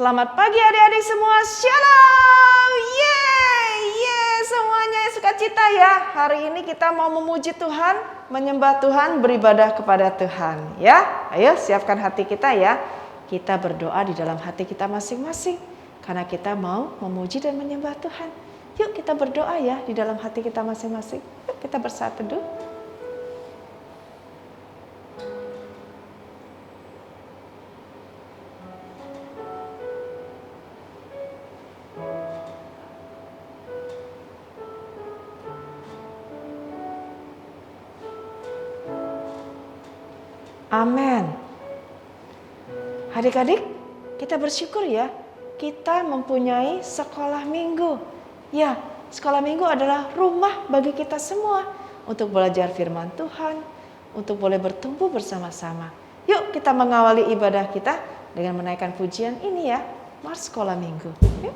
Selamat pagi adik-adik semua, Shalom. Yeay, semuanya sukacita ya. Hari ini kita mau memuji Tuhan, menyembah Tuhan, beribadah kepada Tuhan ya. Ayo siapkan hati kita ya. Kita berdoa di dalam hati kita masing-masing, karena kita mau memuji dan menyembah Tuhan. Yuk kita berdoa ya di dalam hati kita masing-masing. Yuk kita bersatu teduh. Amin. Adik-adik, kita bersyukur ya, kita mempunyai sekolah minggu. Ya, sekolah minggu adalah rumah bagi kita semua untuk belajar firman Tuhan, untuk boleh bertumbuh bersama-sama. Yuk kita mengawali ibadah kita dengan menaikkan pujian ini ya, Mars Sekolah Minggu. Yuk.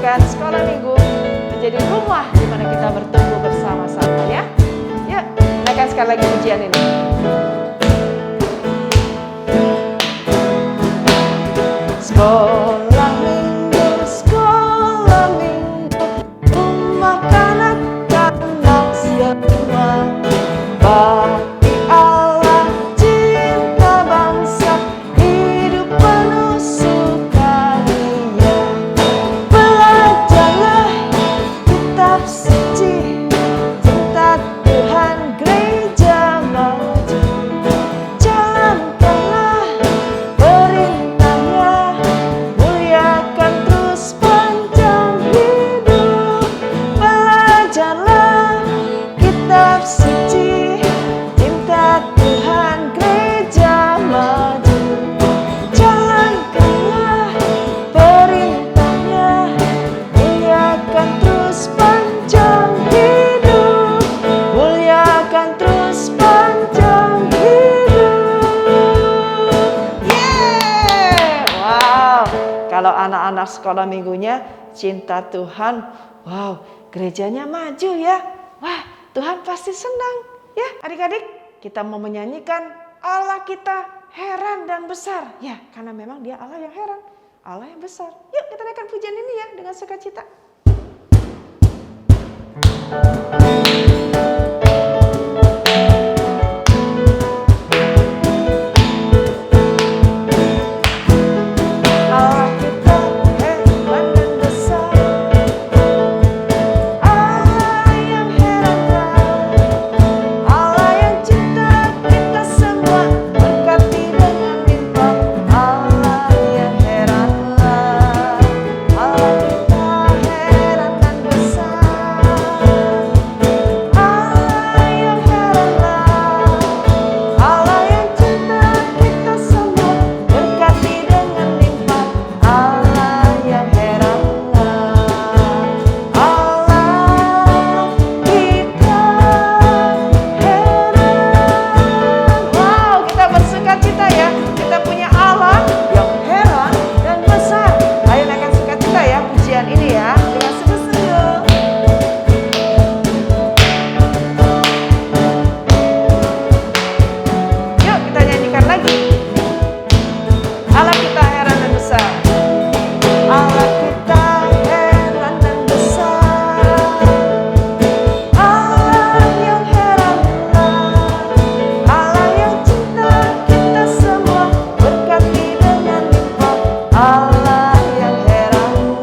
Sekolah minggu menjadi rumah di mana kita bertumbuh bersama-sama ya. Yuk, naikkan sekali lagi pujian ini. Sekolah minggu, rumah kanak-kanak semua. Bakti Allah, cinta bangsa, hidup penuh sukacita. Belajarlah kitab suci, cinta Tuhan gereja maju. Jalankanlah perintahnya, muliakan terus panjang hidup. Belajarlah kitab suci, cinta Tuhan gereja maju. Jalankanlah perintahnya, muliakan terus panjang hidup. Muliakan terus panjang hidup. Yeah! Wow, kalau anak-anak sekolah minggunya cinta Tuhan, wow, gerejanya maju ya. Wah, Tuhan pasti senang ya. Adik-adik, kita mau menyanyikan Allah kita heran dan besar. Ya, karena memang dia Allah yang heran, Allah yang besar. Yuk kita naikkan pujian ini ya dengan sukacita. Allah kita heran dan besar, Allah yang heran, Allah yang cinta kita semua, berkati dengan limpah. Allah yang heran, Allah kita heran dan besar, Allah yang heran, Allah yang cinta kita semua, berkati dengan limpah. Allah yang heran, Allah kita heran. Wow, kita bersukacita ya, kita punya Allah yang heran dan besar. Ayo naikkan sukacita ya pujian ini ya dengan sungguh-sungguh. Yuk kita nyanyikan lagi. Allah kita heran dan besar, Allah kita heran dan besar, Allah yang heran, Allah yang cinta kita semua, berkati dengan limpah. Allah yang heran,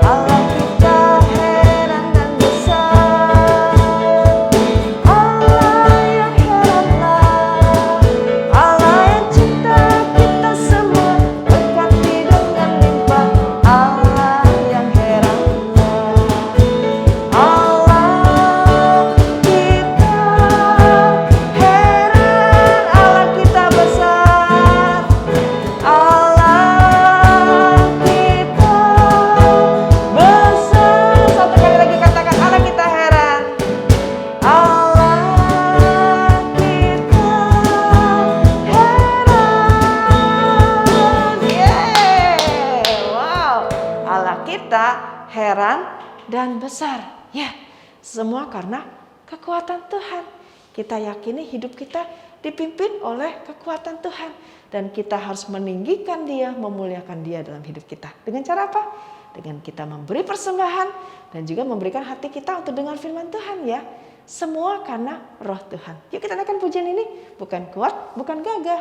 Allah kita heran dan besar, Allah yang heran, heran, dan besar. Ya, semua karena kekuatan Tuhan. Kita yakini hidup kita dipimpin oleh kekuatan Tuhan. Dan kita harus meninggikan Dia, memuliakan Dia dalam hidup kita. Dengan cara apa? Dengan kita memberi persembahan dan juga memberikan hati kita untuk dengar firman Tuhan ya. Semua karena roh Tuhan. Yuk kita naikkan pujian ini. Bukan kuat, bukan gagah.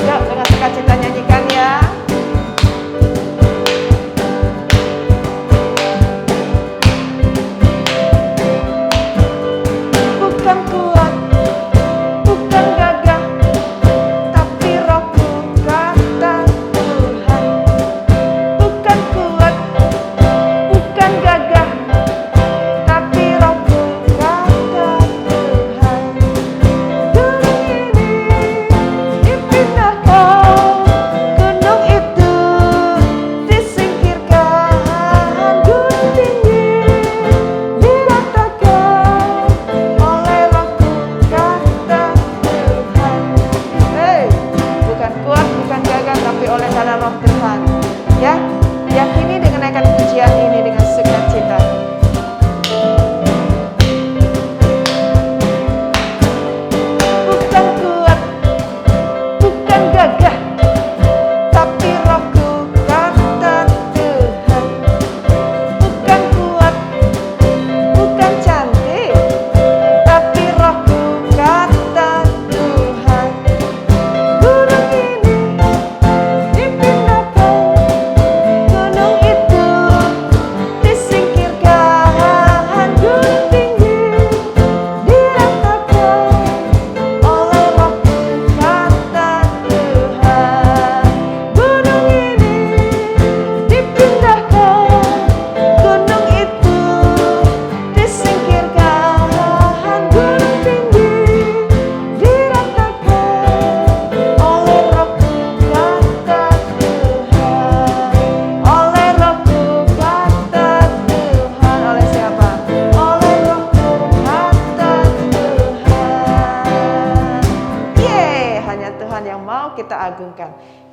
Yuk dengan sukacita nyanyikan ya.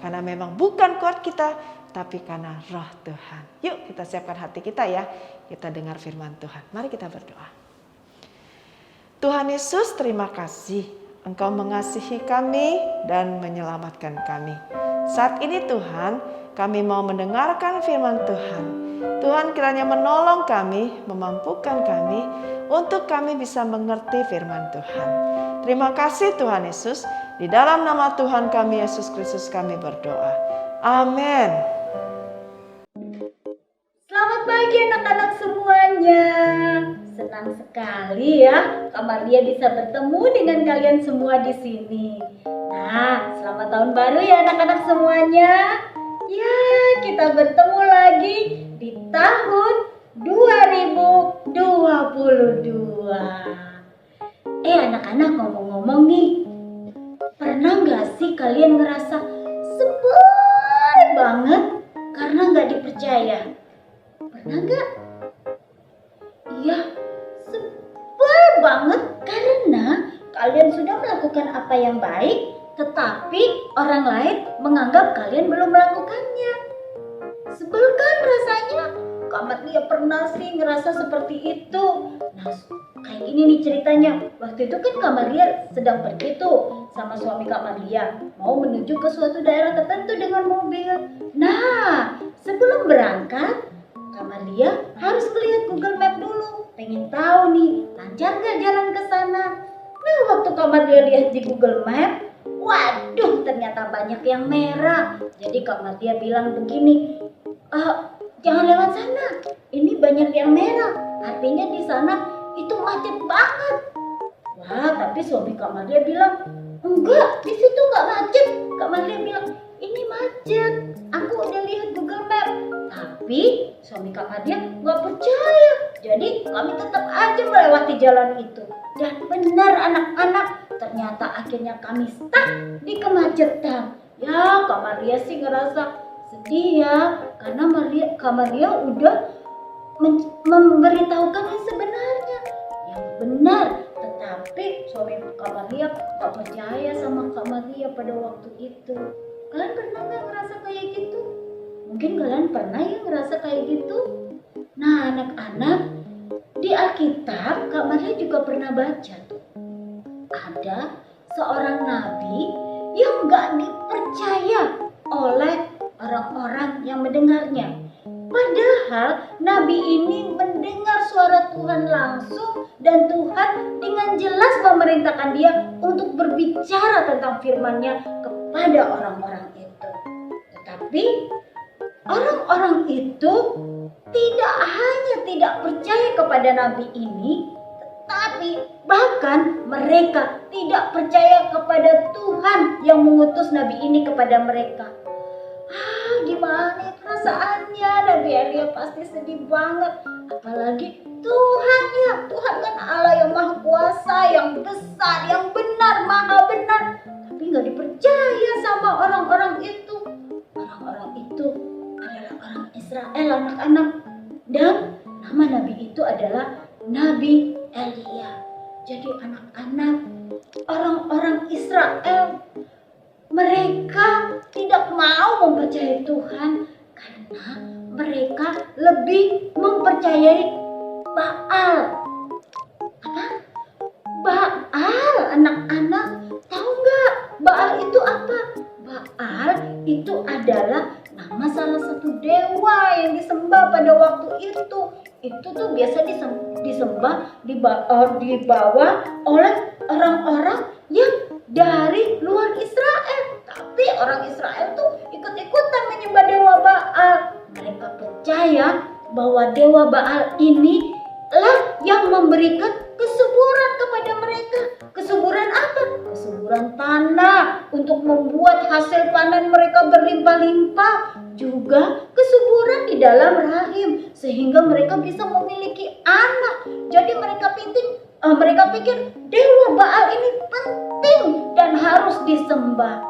Karena memang bukan kuat kita, tapi karena roh Tuhan. Yuk kita siapkan hati kita ya. Kita dengar firman Tuhan. Mari kita berdoa. Tuhan Yesus, terima kasih Engkau mengasihi kami dan menyelamatkan kami. Saat ini Tuhan, kami mau mendengarkan firman Tuhan. Tuhan kiranya menolong kami, memampukan kami untuk kami bisa mengerti firman Tuhan. Terima kasih Tuhan Yesus. Di dalam nama Tuhan kami Yesus Kristus kami berdoa. Amin. Selamat pagi anak-anak semuanya. Senang sekali ya Kak Marlia bisa bertemu dengan kalian semua di sini. Nah, selamat tahun baru ya anak-anak semuanya. Ya, kita bertemu lagi di tahun 2022. Anak-anak ngomong-ngomong nih. Pernah gak sih kalian ngerasa sebel banget karena gak dipercaya? Pernah gak? Iya, sebel banget karena kalian sudah melakukan apa yang baik, tetapi orang lain menganggap kalian belum melakukannya. Sebel kan rasanya? Kak Marlia pernah sih ngerasa seperti itu. Nah, kayak gini nih ceritanya. Waktu itu kan Kak Marlia sedang pergi tuh sama suami Kak Marlia, mau menuju ke suatu daerah tertentu dengan mobil. Nah, sebelum berangkat, Kak Marlia harus melihat Google Map dulu. Pengen tahu nih, lancar gak jalan ke sana. Nah, waktu Kak Marlia lihat di Google Map, waduh ternyata banyak yang merah. Jadi Kak Marlia bilang begini, jangan lewat sana, ini banyak yang merah. Artinya di sana itu macet banget. Wah, tapi suami Kak Marlia bilang, enggak, di situ nggak macet. Kak Marlia bilang, ini macet. Aku udah lihat Google Map. Tapi suami Kak Marlia nggak percaya. Jadi kami tetap aja melewati jalan itu. Dan benar anak-anak, ternyata akhirnya kami stuck di kemacetan. Ya, Kak Marlia sih ngerasa sedih ya, karena Kak Marlia udah memberitahukan yang sebenarnya, yang benar. Tetapi Tapi suami Kak Maria gak percaya sama Kak Maria pada waktu itu. Kalian pernah gak ngerasa kayak gitu? Mungkin kalian pernah ya ngerasa kayak gitu. Nah anak-anak, di Alkitab Kak Maria juga pernah baca tuh. Ada seorang nabi yang gak dipercaya oleh orang-orang yang mendengarnya. Padahal nabi ini mendengar suara Tuhan langsung dan Tuhan dengan jelas memerintahkan dia untuk berbicara tentang firman-Nya kepada orang-orang itu. Tetapi orang-orang itu tidak hanya tidak percaya kepada nabi ini, tetapi bahkan mereka tidak percaya kepada Tuhan yang mengutus nabi ini kepada mereka. Gimana perasaannya? Nabi Elia pasti sedih banget. Apalagi Tuhan ya, Tuhan kan Allah yang maha kuasa, yang besar, yang benar, maha benar. Tapi gak dipercaya sama orang-orang itu. Orang-orang itu adalah orang Israel, anak-anak. Dan nama nabi itu adalah Nabi Elia. Jadi anak-anak, orang-orang Israel, mereka tidak mau mempercayai Tuhan karena mereka lebih mempercayai Baal. Apa? Baal, anak-anak. Tahu nggak? Baal itu apa? Baal itu adalah nama salah satu dewa yang disembah pada waktu itu. Itu tuh biasa disembah dibawa oleh orang-orang yang dari luar Israel. Tapi orang Israel tuh ikut-ikutan menyembah dewa Baal. Mereka percaya bahwa dewa Baal ini lah yang memberikan kesuburan kepada mereka. Kesuburan apa? Kesuburan tanah untuk membuat hasil panen mereka berlimpah-limpah. Juga kesuburan di dalam rahim sehingga mereka bisa memiliki anak. Jadi mereka pikir dewa Baal ini penting dan harus disembah.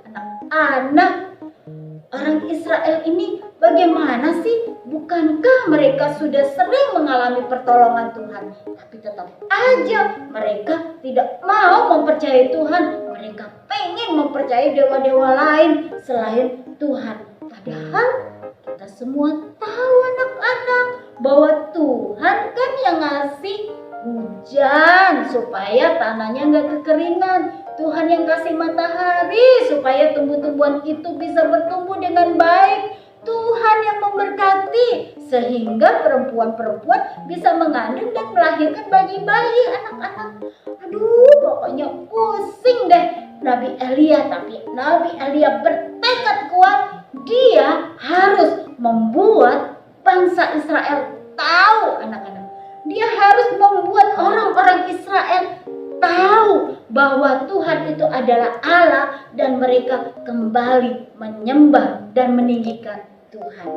Anak-anak, orang Israel ini bagaimana sih? Bukankah mereka sudah sering mengalami pertolongan Tuhan? Tapi tetap aja mereka tidak mau mempercayai Tuhan. Mereka pengen mempercayai dewa-dewa lain selain Tuhan. Padahal kita semua tahu anak-anak bahwa Tuhan kan yang ngasih hujan supaya tanahnya nggak kekeringan. Tuhan yang kasih matahari supaya tumbuh-tumbuhan itu bisa bertumbuh dengan baik. Tuhan yang memberkati sehingga perempuan-perempuan bisa mengandung dan melahirkan bayi-bayi, anak-anak. Aduh, pokoknya pusing deh Nabi Elia. Tapi Nabi Elia bertekad kuat. Dia harus membuat bangsa Israel tahu, anak-anak. Dia harus membuat orang-orang Israel tahu bahwa Tuhan itu adalah Allah dan mereka kembali menyembah dan meninggikan Tuhan.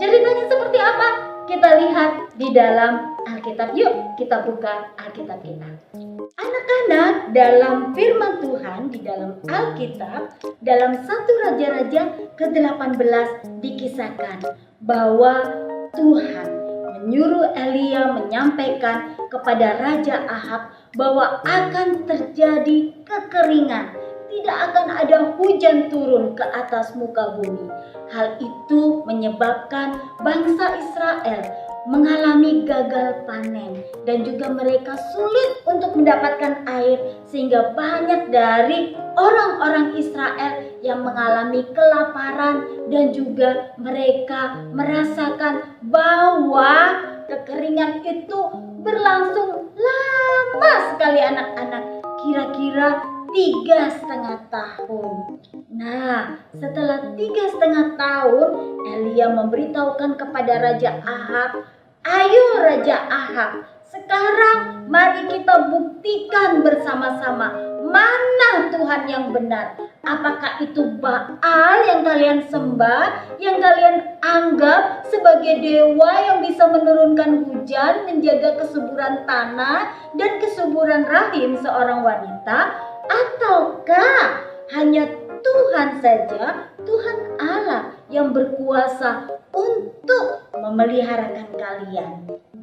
Ceritanya seperti apa? Kita lihat di dalam Alkitab. Yuk kita buka Alkitab kita. Anak-anak, dalam firman Tuhan di dalam Alkitab, dalam 1 Raja-Raja ke-18 dikisahkan bahwa Tuhan menyuruh Elia menyampaikan kepada Raja Ahab bahwa akan terjadi kekeringan. Tidak akan ada hujan turun ke atas muka bumi. Hal itu menyebabkan bangsa Israel mengalami gagal panen dan juga mereka sulit untuk mendapatkan air sehingga banyak dari orang-orang Israel yang mengalami kelaparan dan juga mereka merasakan bahwa kekeringan itu berlangsung lama sekali, anak-anak, kira-kira 3,5 tahun. Nah, setelah 3,5 tahun, Elia memberitahukan kepada Raja Ahab, "Ayo Raja Ahab, sekarang mari kita buktikan bersama-sama mana Tuhan yang benar. Apakah itu Baal yang kalian sembah, yang kalian anggap sebagai dewa yang bisa menurunkan hujan, menjaga kesuburan tanah dan kesuburan rahim seorang wanita, ataukah hanya Tuhan saja, Tuhan Allah yang berkuasa untuk memeliharakan kalian?"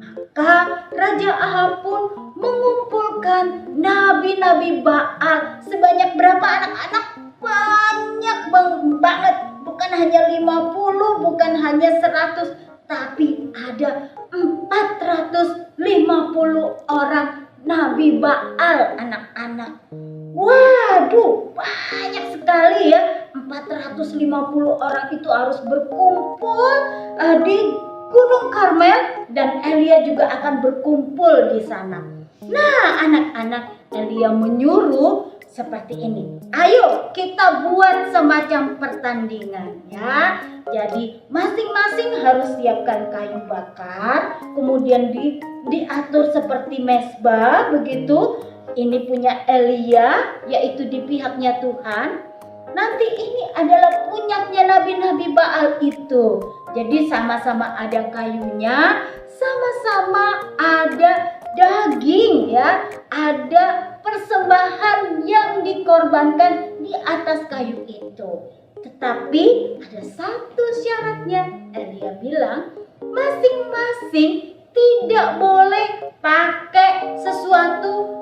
Maka Raja Ahab pun mengumpulkan nabi-nabi Baal. Sebanyak berapa anak-anak? Banyak banget. Bukan hanya 50, bukan hanya 100, tapi ada 450 orang nabi Baal anak-anak. Waduh, banyak sekali ya. 450 orang itu harus berkumpul di Gunung Karmel, dan Elia juga akan berkumpul di sana. Nah, anak-anak, Elia menyuruh seperti ini. Ayo kita buat semacam pertandingan ya. Jadi masing-masing harus siapkan kayu bakar, kemudian diatur seperti mezbah begitu. Ini punya Elia, yaitu di pihaknya Tuhan. Nanti ini adalah punyanya nabi-nabi Baal itu. Jadi sama-sama ada kayunya, sama-sama ada daging ya. Ada persembahan yang dikorbankan di atas kayu itu. Tetapi ada satu syaratnya. Elia bilang masing-masing tidak boleh pakai sesuatu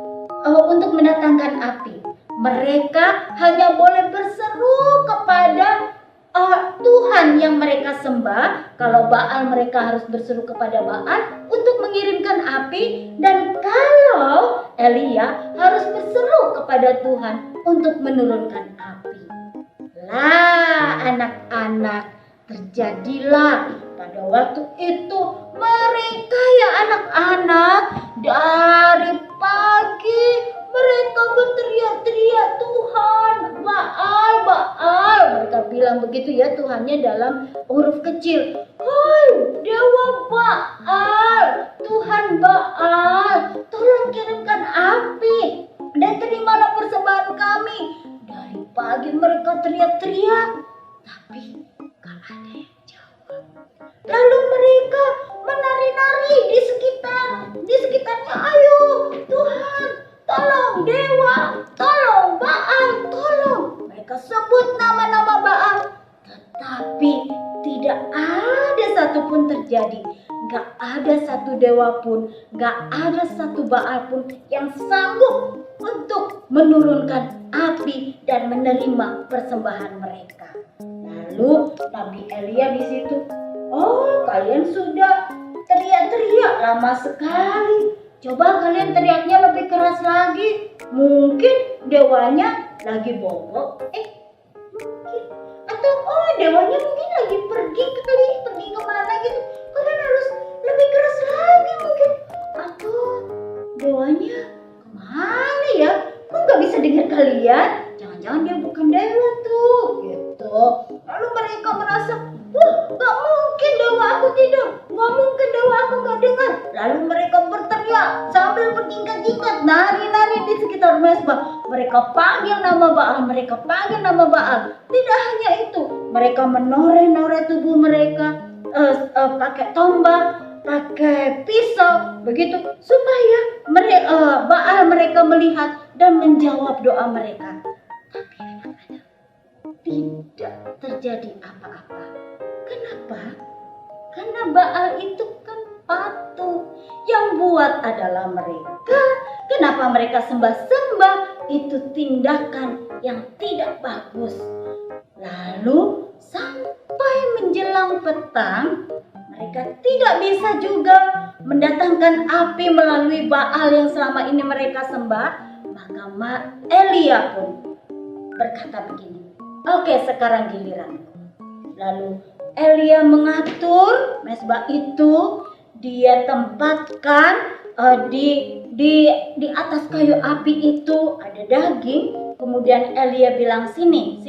untuk mendatangkan api. Mereka hanya boleh berseru kepada Tuhan yang mereka sembah. Kalau Baal, mereka harus berseru kepada Baal untuk mengirimkan api. Dan kalau Elia harus berseru kepada Tuhan untuk menurunkan api. Lah anak-anak, terjadilah pada waktu itu mereka ya anak-anak, dari pagi mereka berteriak-teriak, Tuhan, Baal, Baal. Mereka bilang begitu ya, Tuhannya dalam huruf kecil. Hai dewa Baal, Tuhan Baal, tolong kirimkan api dan terimalah persembahan kami. Dari pagi mereka teriak-teriak, tapi gak ada yang jawab. Lalu mereka menari-nari di sekitarnya. Ayo Tuhan, tolong dewa, tolong Baal, tolong. Mereka sebut nama-nama Baal, tetapi tidak ada satupun terjadi. Gak ada satu dewa pun, gak ada satu Baal pun yang sanggup untuk menurunkan api dan menerima persembahan mereka. Lalu Nabi Elia di situ, oh kalian sudah teriak-teriak lama sekali. Coba kalian teriaknya lebih keras lagi. Mungkin dewanya lagi bobo. Mungkin. Atau dewanya mungkin lagi pergi kemana gitu. Kalian harus lebih keras lagi mungkin. Atau dewanya kemana ya? Kok gak bisa dengar kalian? Jangan-jangan dia bukan dewa tuh. Gitu. Lalu mereka merasa, wah gak mungkin dewa aku tidur. Gak mungkin dewa aku gak dengar. Lalu mereka berteriak sambil bertingkat-tingkat, nari-nari di sekitar mezbah. Mereka panggil nama Baal, mereka panggil nama Baal. Tidak hanya itu, mereka menoreh-noreh tubuh mereka, pakai tombak, pakai pisau, begitu supaya Baal mereka melihat dan menjawab doa mereka. Tapi anak-anak, tidak terjadi apa-apa. Kenapa? Karena Baal itu kan patung, yang buat adalah mereka. Kenapa mereka sembah-sembah? Itu tindakan yang tidak bagus. Lalu sampai menjelang petang, mereka tidak bisa juga mendatangkan api melalui Baal yang selama ini mereka sembah. Maka Elia pun berkata begini, oke, sekarang giliranku. Lalu Elia mengatur mezbah itu, dia tempatkan di atas kayu api itu ada daging. Kemudian Elia bilang, sini,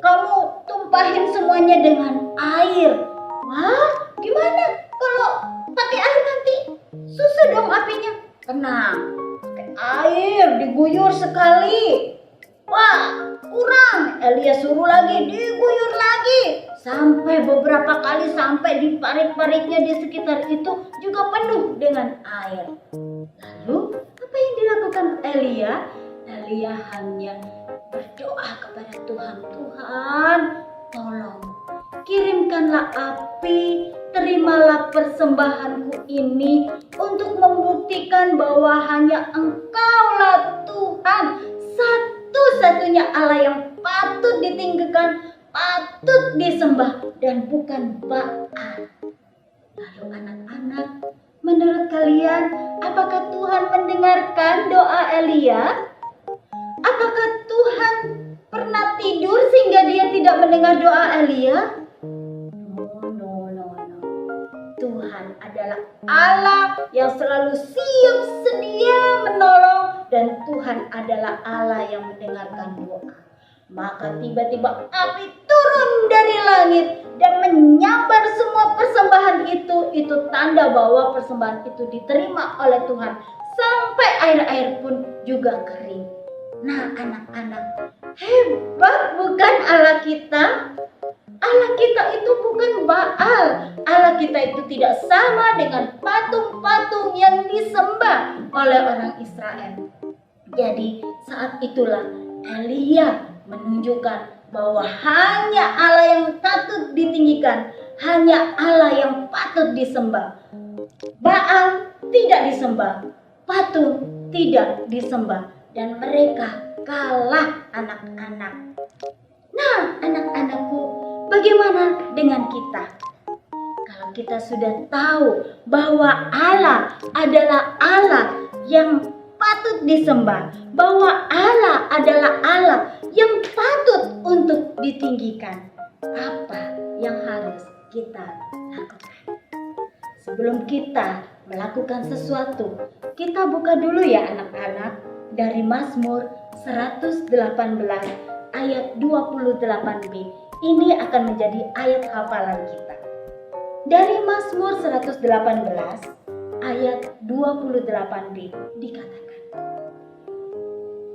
kamu tumpahin semuanya dengan air. Wah, gimana kalau pakai air nanti susah dong apinya? Tenang, pakai air diguyur sekali. Wah, kurang. Elia suruh lagi, diguyur lagi. Sampai beberapa kali, sampai di parit-paritnya di sekitar itu juga penuh dengan air. Lalu apa yang dilakukan Elia? Elia hanya berdoa kepada Tuhan. Tuhan, tolong kirimkanlah api terimalah persembahanku ini untuk membuktikan bahwa hanya Engkaulah Tuhan, satu-satunya Allah yang patut ditinggikan, patut disembah, dan bukan Baal. Lalu anak-anak, menurut kalian, apakah Tuhan mendengarkan doa Elia? Apakah Tuhan pernah tidur sehingga dia tidak mendengar doa Elia? No. Tuhan adalah Allah yang selalu siap sedia menolong, dan Tuhan adalah Allah yang mendengarkan doa. Maka tiba-tiba api turun dari langit dan menyambar semua persembahan itu tanda bahwa persembahan itu diterima oleh Tuhan, sampai air-air pun juga kering. Nah anak-anak, hebat bukan Allah kita? Allah kita itu bukan Baal. Allah kita itu tidak sama dengan patung-patung yang disembah oleh orang Israel. Jadi saat itulah Elia menunjukkan bahwa hanya Allah yang patut ditinggikan, hanya Allah yang patut disembah. Baal tidak disembah, patung tidak disembah, dan mereka kalah anak-anak. Nah anak-anakku, bagaimana dengan kita? Kalau kita sudah tahu bahwa Allah adalah Allah yang patut disembah, bahwa Allah adalah Allah yang patut untuk ditinggikan, apa yang harus kita lakukan? Sebelum kita melakukan sesuatu, kita buka dulu ya anak-anak dari Mazmur 118 ayat 28b. Ini akan menjadi ayat hafalan kita. Dari Mazmur 118 ayat 28b dikatakan,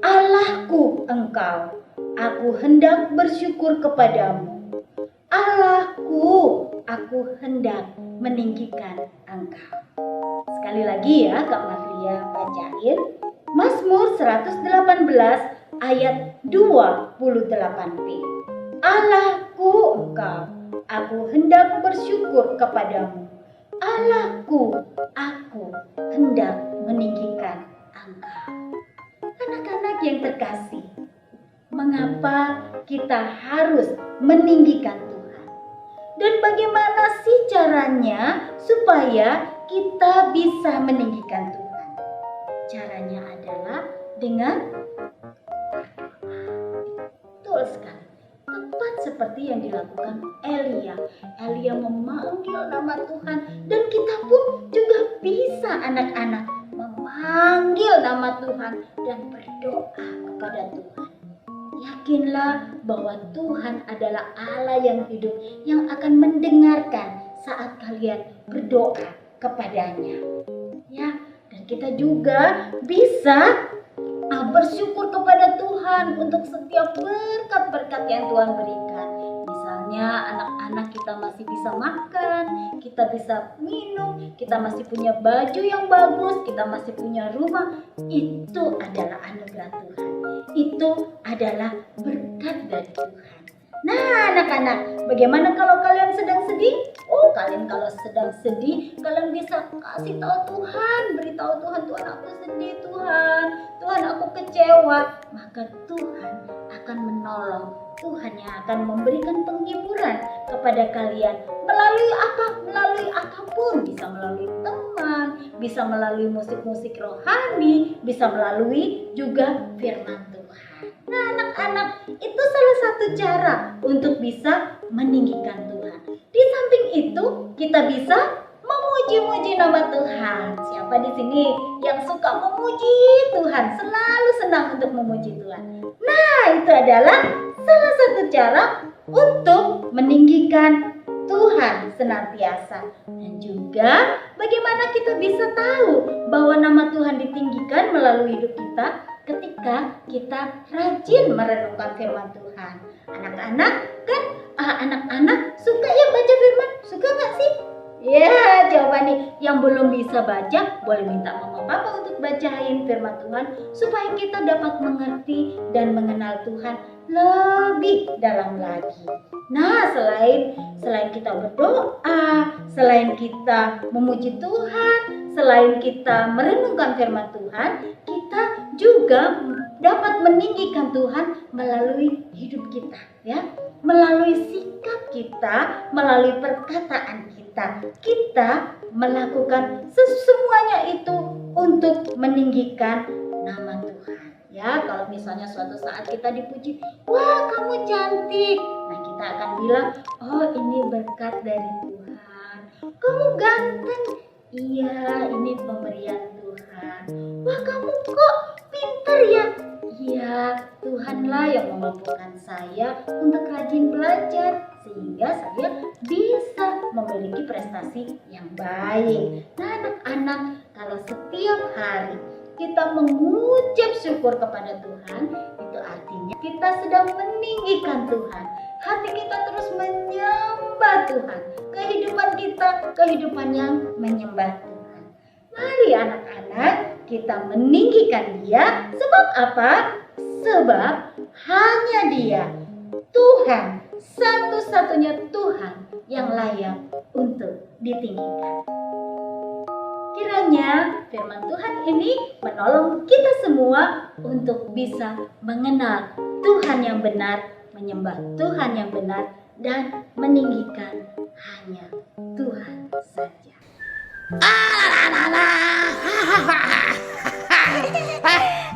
Allahku Engkau, aku hendak bersyukur kepadamu. Allahku, aku hendak meninggikan Engkau. Sekali lagi ya Kak Maria bacain. Mazmur 118 ayat 28b. Allahku Engkau, aku hendak bersyukur kepadamu. Allahku, aku hendak meninggikan Engkau. Anak-anak yang terkasih, mengapa kita harus meninggikan Tuhan? Dan bagaimana sih caranya supaya kita bisa meninggikan Tuhan? Caranya adalah dengan betul sekali, tepat seperti yang dilakukan Elia. Elia memanggil nama Tuhan, dan kita pun juga bisa anak-anak memanggil nama Tuhan dan berdoa kepada Tuhan. Yakinlah bahwa Tuhan adalah Allah yang hidup, yang akan mendengarkan saat kalian berdoa kepadanya. Ya, dan kita juga bisa bersyukur kepada Tuhan untuk setiap berkat-berkat yang Tuhan berikan. Misalnya anak-anak kita masih bisa makan, kita bisa minum, kita masih punya baju yang bagus, kita masih punya rumah. Itu adalah anugerah Tuhan. Itu adalah berkat dari Tuhan. Nah anak-anak, bagaimana kalau kalian sedang sedih? Oh, kalian kalau sedang sedih, kalian bisa kasih tahu Tuhan, beritahu Tuhan, Tuhan aku sedih Tuhan, Tuhan aku kecewa. Maka Tuhan akan menolong, Tuhan yang akan memberikan penghiburan kepada kalian. Melalui apa? Melalui apapun, bisa melalui teman, bisa melalui musik-musik rohani, bisa melalui juga firman Tuhan. Nah anak-anak, itu salah satu cara untuk bisa meninggikan Tuhan. Di samping itu, kita bisa memuji-muji nama Tuhan. Siapa di sini yang suka memuji Tuhan, selalu senang untuk memuji Tuhan? Nah, itu adalah salah satu cara untuk meninggikan Tuhan senantiasa. Dan juga bagaimana kita bisa tahu bahwa nama Tuhan ditinggikan melalui hidup kita? Ketika kita rajin merenungkan firman Tuhan. Anak-anak kan, anak-anak suka ya baca firman? Suka gak sih? Ya, jawabannya yang belum bisa baca boleh minta mama papa untuk bacain firman Tuhan supaya kita dapat mengerti dan mengenal Tuhan lebih dalam lagi. Nah, selain kita berdoa, selain kita memuji Tuhan, selain kita merenungkan firman Tuhan, kita juga dapat meninggikan Tuhan melalui hidup kita, ya. Melalui sikap kita, melalui perkataan kita. Kita melakukan semuanya itu untuk meninggikan nama Tuhan. Ya, kalau misalnya suatu saat kita dipuji, wah kamu cantik. Nah, kita akan bilang, oh ini berkat dari Tuhan. Kamu ganteng. Iya, ini pemberian Tuhan. Wah kamu kok pintar ya. Iya, Tuhanlah yang memampukan saya untuk rajin belajar sehingga saya bisa memiliki prestasi yang baik. Nah, anak-anak, kalau setiap hari kita mengucap syukur kepada Tuhan, itu artinya kita sedang meninggikan Tuhan. Hati kita terus menyembah Tuhan. Kehidupan kita, kehidupan yang menyembah Tuhan. Mari anak-anak, kita meninggikan Dia. Sebab apa? Sebab hanya Dia, Tuhan, satu-satunya Tuhan yang layak untuk ditinggikan. Kiranya firman Tuhan ini menolong kita semua untuk bisa mengenal Tuhan yang benar, menyembah Tuhan yang benar, dan meninggikan hanya Tuhan saja.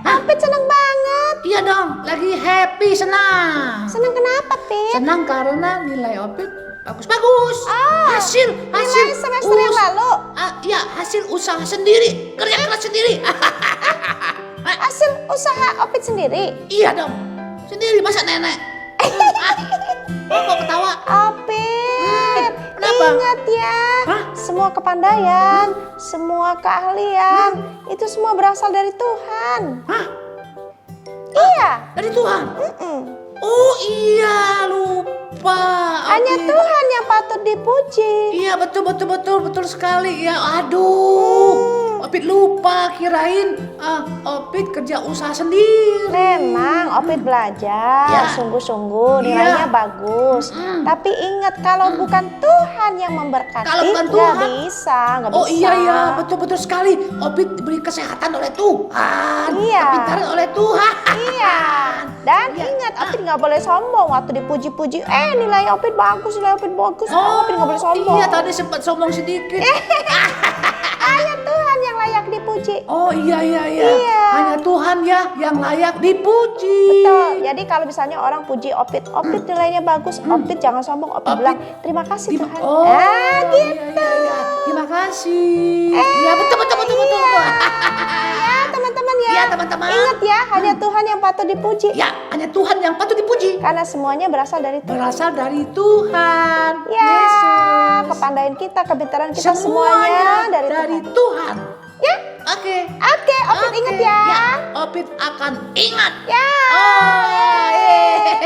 Opit senang banget. Iya dong, lagi happy, senang. Senang kenapa, Pit? Senang karena nilai Opit bagus-bagus. Hasil Nilai semester yang lalu. Iya, hasil usaha sendiri, kerja keras sendiri. Hasil usaha Opit sendiri. Iya dong, sendiri, masa nenek. Kok ketawa? Opit, Kenapa? ingat ya, Hah? semua kepandaian, semua keahlian, itu semua berasal dari Tuhan. Hah? Iya. Dari Tuhan? Mm-mm. Oh iya, lupa. Hanya Opit. Tuhan yang patut dipuji. Iya, betul sekali. Ya, aduh. Opit lupa, kirain Opit kerja usaha sendiri. Memang Opit belajar Ya. sungguh-sungguh, nilainya Iya. bagus. Tapi ingat kalau bukan Tuhan yang memberkati, Kalau bukan nggak Tuhan. bisa, nggak Oh bisa. iya, betul sekali. Opit diberi kesehatan oleh Tuhan. Iya. Kepintaran oleh Tuhan. Iya. Dan Iya. ingat Opit nggak boleh sombong waktu dipuji-puji. Nilai Opit bagus, Opit Oh, nggak boleh sombong. iya tadi sempat sombong sedikit. Hanya Tuhan yang layak dipuji. Oh iya. Iya. Hanya Tuhan ya yang layak dipuji. Betul. Jadi kalau misalnya orang puji Opit nilainya bagus, Opit jangan sombong. Opit bilang terima kasih Tuhan. Oh, Gitu. iya. Terima kasih. Iya, betul. Ya teman-teman ya. Iya, teman-teman. Ingat ya, hanya Tuhan yang patut dipuji. Ya, hanya Tuhan yang patut dipuji. Karena semuanya berasal dari Tuhan. Berasal dari Tuhan. Ya, Yesus. kepandaian kita, kepintaran kita Semuanya semuanya dari Tuhan. Tuhan. Ya, Oke. oke, Opit Oke. ingat ya. Opit akan ingat. Ya. Oh, yeay.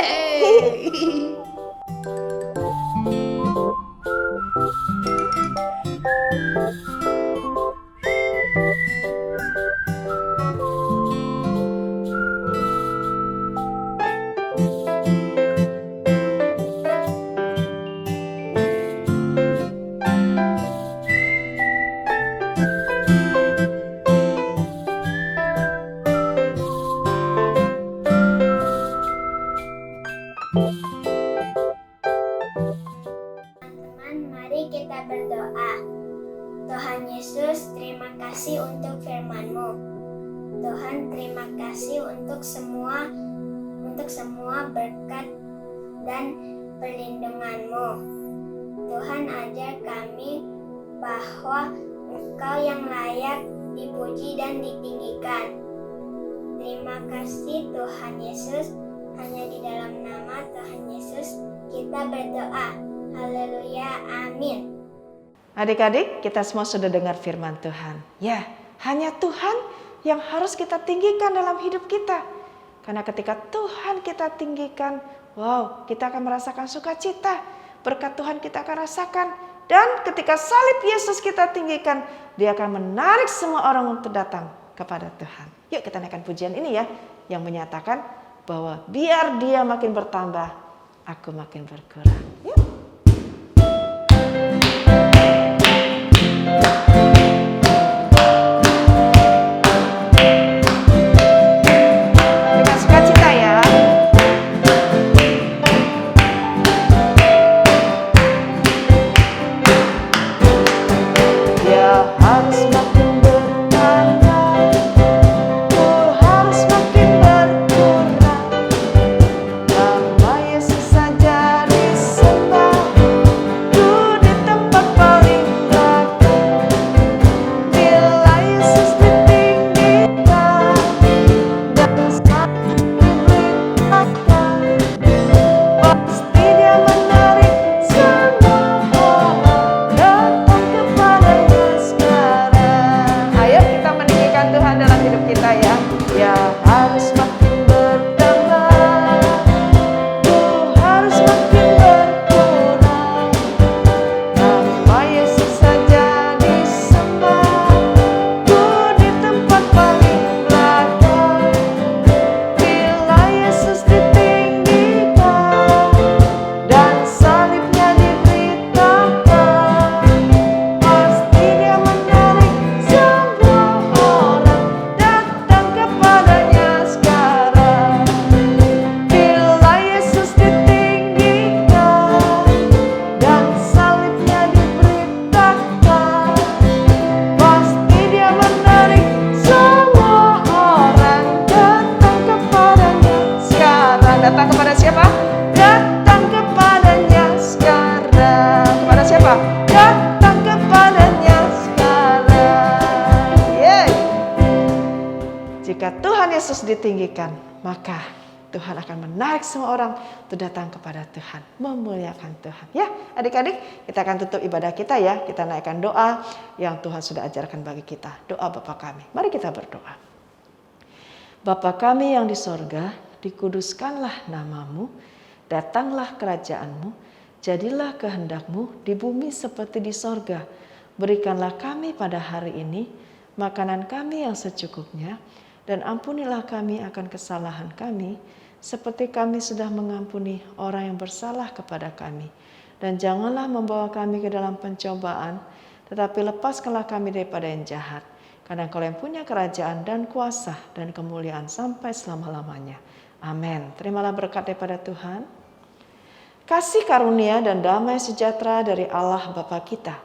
Teman-teman, mari kita berdoa. Tuhan Yesus, terima kasih untuk firman-Mu. Tuhan, terima kasih untuk semua berkat dan perlindungan-Mu. Tuhan, ajar kami bahwa Engkau yang layak dipuji dan ditinggikan. Terima kasih Tuhan Yesus. Hanya di dalam nama Tuhan Yesus kita berdoa. Haleluya, amin. Adik-adik, kita semua sudah dengar firman Tuhan. Ya, hanya Tuhan yang harus kita tinggikan dalam hidup kita. Karena ketika Tuhan kita tinggikan, wow, kita akan merasakan sukacita. Berkat Tuhan kita akan rasakan. Dan ketika salib Yesus kita tinggikan, Dia akan menarik semua orang untuk datang kepada Tuhan. Yuk kita naikkan pujian ini ya, yang menyatakan bahwa biar Dia makin bertambah, aku makin berkurang. Yuk. Dengan sukacita ya. Dia harus makin bertambah, ku harus makin berkurang. Nama Yesus saja disembah, ku di tempat paling belakang. Bila Yesus ditinggikan dan semakin diberitakan, pasti Dia menarik semua orang datang kepadanya sekarang. Ayo kita meninggikan Tuhan dalam hidup kita ya. Ya harus makin bertambah, ku harus makin berkurang. Nama Yesus saja disembah, ku di tempat paling belakang. Bila Yesus ditinggikan dan salibnya diberitakan, pasti Dia menarik semua orang datang kepadanya sekarang. Bila Yesus ditinggikan dan salibnya diberitakan, pasti Dia menarik semua orang datang kepadanya sekarang. Datang kepada siapa? Datang kepadanya sekarang. Kepada siapa? Datang kepadanya sekarang. Yeay. Jika Tuhan Yesus ditinggikan, maka Tuhan akan menarik semua orang untuk datang kepada Tuhan, memuliakan Tuhan. Ya, adik-adik, kita akan tutup ibadah kita ya. Kita naikkan doa yang Tuhan sudah ajarkan bagi kita. Doa Bapa kami. Mari kita berdoa. Bapa kami yang di sorga, dikuduskanlah namamu, datanglah kerajaanmu, jadilah kehendakmu di bumi seperti di sorga. Berikanlah kami pada hari ini makanan kami yang secukupnya, dan ampunilah kami akan kesalahan kami, seperti kami sudah mengampuni orang yang bersalah kepada kami. Dan janganlah membawa kami ke dalam pencobaan, tetapi lepaskanlah kami daripada yang jahat. Karena Engkau yang punya kerajaan dan kuasa dan kemuliaan sampai selama-lamanya. Amin. Terimalah berkat daripada Tuhan. Kasih karunia dan damai sejahtera dari Allah Bapa kita,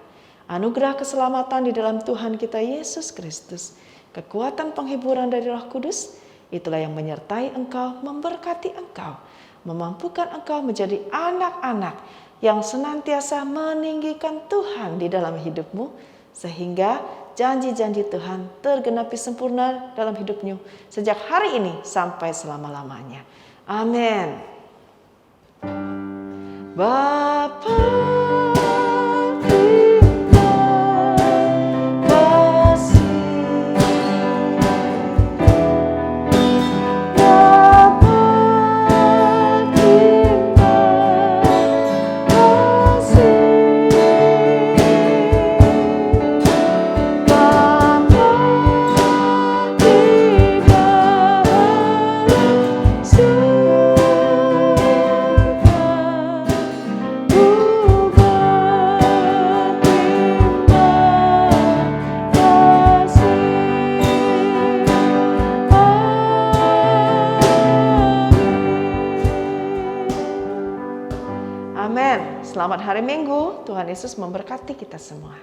anugerah keselamatan di dalam Tuhan kita Yesus Kristus, kekuatan penghiburan dari Roh Kudus, itulah yang menyertai engkau, memberkati engkau, memampukan engkau menjadi anak-anak yang senantiasa meninggikan Tuhan di dalam hidupmu, sehingga janji-janji Tuhan tergenapi sempurna dalam hidupmu sejak hari ini sampai selama-lamanya. Amin. Bapa Amin. Selamat hari Minggu. Tuhan Yesus memberkati kita semua.